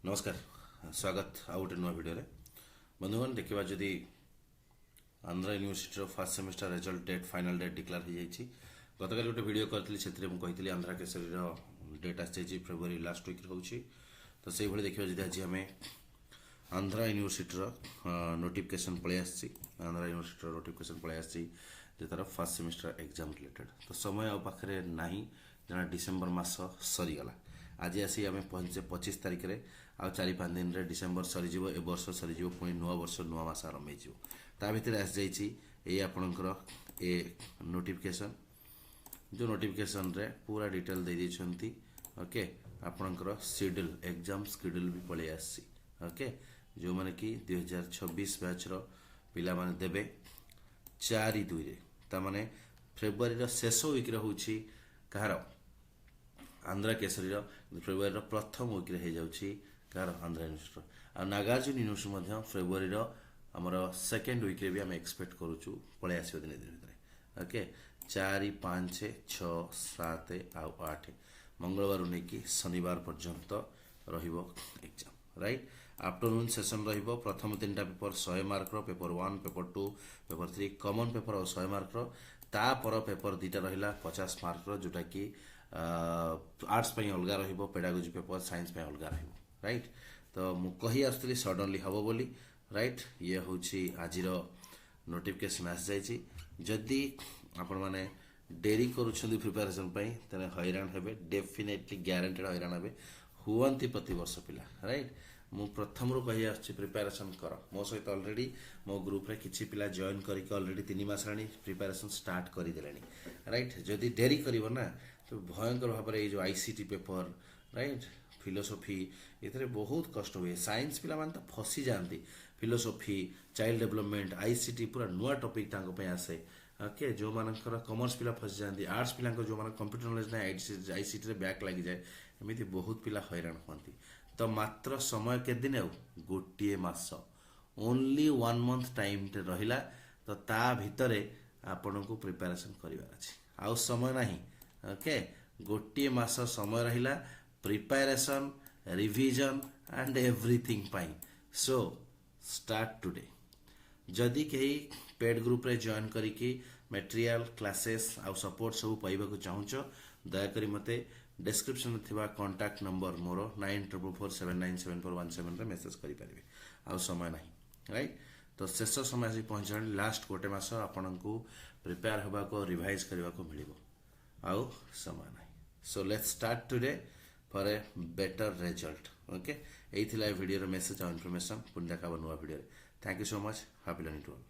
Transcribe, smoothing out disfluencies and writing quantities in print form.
नमस्कार स्वागत आउ गोटे नुआ भिडियो बंधुगण देखा जदि Andhra university first semester result date final date declare हो जाएगी। गत काली गोटे वीडियो करती से मुझे आंध्रा केसरी डेट आसी फेब्रुआरी लास्ट वीक रोचे। तो से भाई देखा जब आज आम आंध्रा यूनिवर्सिटी नोटिफिकेशन पलि आंध्रा यूनिवर्सिटी नोटिफिकेशन पलि आसी तार फर्स्ट सेमिस्टर एग्जाम रिलेटेड। तो समय पाखे ना जहाँ डिसेम्बर मस सरीगला आज आसी आम पहुँचे 25 तारिख में आ 4-5 दिन में डिसेम्बर सरीज ए वर्ष सरीज पुणी नुआ वर्ष नुआ मस आरंभ हो भितर आसी जाइए आपणकर ए नोटिफिकेशन जो नोटिफिकेशन रे पूरा डिटेल दे देछंती। ओके आपणकर शेड्यूल एग्जाम शेड्यूल भी पलि आसी। ओके जो माने कि 2026 बैच रो पिला माने देबे 4/2 रे तामाने फेब्रुआरी रो शेष वीक रे होची कहार आंध्रा केसरी फेब्रुआरी प्रथम वीक रे हो जाउची कहार आंध्रा यूनिवर्सिटी आ नागार्जुन यूनिवर्सिटी फेब्रुआरी आमर सेकेंड वीक रे भी आम एक्सपेक्ट करूचु पलि आसो दिन दिन भितर। ओके 4, 5, 6, 7 आ 8 मंगलवार नहीं शनिवार पर्यंत रहिबो एग्जाम राइट। आफ्टरनून सेशन रहिबो प्रथम 3टा paper 100 mark paper 1 paper 2 paper 3 common paper और 100 मार्क तापर पेपर 2टा रहिला 50 मार्क जोटा कि आर्ट्स पे अलग रहिबो पेडागोजी पेपर साइंस पे अलग रहिबो राइट। तो मु कही आसली सडनली हबो बोली राइट। ये होची आजिर नोटिफिकेशन आस जाइछि। जदि आपण माने डेरी करूछंदी प्रिपरेशन पई तने हैरान हेबे डेफिनेटली ग्यारंटेड हैरान हेबे हुवंती प्रति वर्ष पिला राइट। मु प्रथम रु कही आछि प्रिपरेशन कर मो सहित ऑलरेडी मो ग्रुप रे किछि पिला जॉइन करिक ऑलरेडी 3 मास रानी प्रिपरेशन स्टार्ट करि देलानी राइट। जदि डेरी करिवो ना तो भयंकर भाव में जो आईसीटी पेपर राइट फिलोसफी ये बहुत कष्ट हुए। साइंस पिला माने तो फसी जाती फिलोसफी चाइल्ड डेवलपमेंट आईसीटी पूरा नुआ टॉपिक आसे। ओके जो मानकर कॉमर्स पिला फसी जाती आर्ट्स पिला जो मान कंप्यूटर नॉलेज ना आईसीटी रे बैक लगी जाए एमती बहुत पिला हैरान होती। तो मात्र समय के दिन गोटे मास ओनली 1 मंथ टाइम रहिला तो ता भितरे आपन को प्रिपरेशन करिवार अछि आउ समय नाही। ओके गोटे मास समय रहिला preparation revision and everything pi. So start today जदि कहीं पेड ग्रुप रे जॉइन करिकी मटेरियल क्लासेस आउ सपोर्ट सब पाइबा को चाहूच दयाकोरी मते डिस्क्रिप्शन थिबा कांटेक्ट नंबर मोर 9447974117 रे मेसेज करि परिबे आउ समय नाही राइट। तो शेष समय आसी पहुंचणी लास्ट गोटे मास आपन को प्रिपेयर होबा को रिवाइज करबा को मिलिबो आउ समय नाही। So let's start today for a better result. Okay एई थिला वीडियो रो मेसेज और इन्फॉर्मेशन पुणी देखा नुआ video. Thank you so much happy learning to all.